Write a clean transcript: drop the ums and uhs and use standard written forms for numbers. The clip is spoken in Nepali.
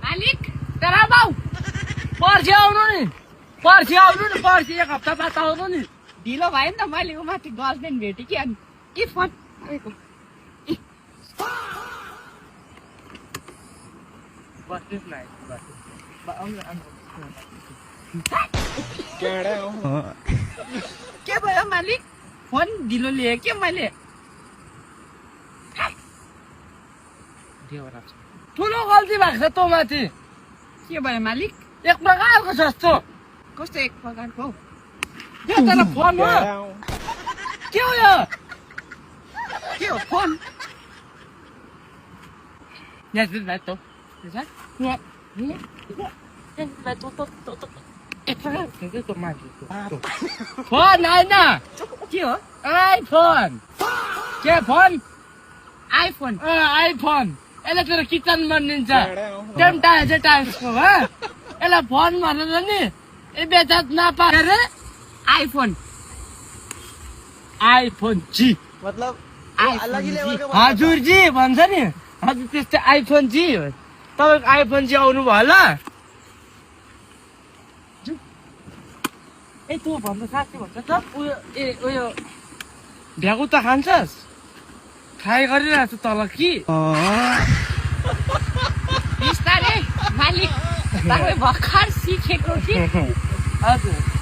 मालिक तेरा बाउ पर्सि आउनु नि पर्सि एक हप्ता बाद आउनु नि ढिलो भयो नि त मैले माथि गर्लफ्रेन्ड भेटेँ कि अनि के फोन के भयो मालिक फोन ढिलो लिए के मैले ठुलो गल्ती भएको छ तँ माथि के भयो मालिक एक प्रकारको जस्तो कस्तो एक प्रकारको यो तर फोन हो के हो यो के हो फोन भाइ त फोन होइन के हो आइफोन के फोन आइफोन आइफोन यसले तेरो किचन बनिन्छ टाइप्सको हो यसलाई फोन भनेर नि बेचात नपाएर आइफोन आइफोन जी मतलब हजुर जी भन्छ नि हजुर त्यस्तै आइफोन जी तपाईँको आइफोन जी आउनु भयो ल ए तँ भन्छ साँच्चै भन्छ त उयो भ्यागु त खान्छस् ट्राई गरिरहेको छु तल कि बिस्तारै मालिक तपाईँ भर्खर सिकेको कि हजुर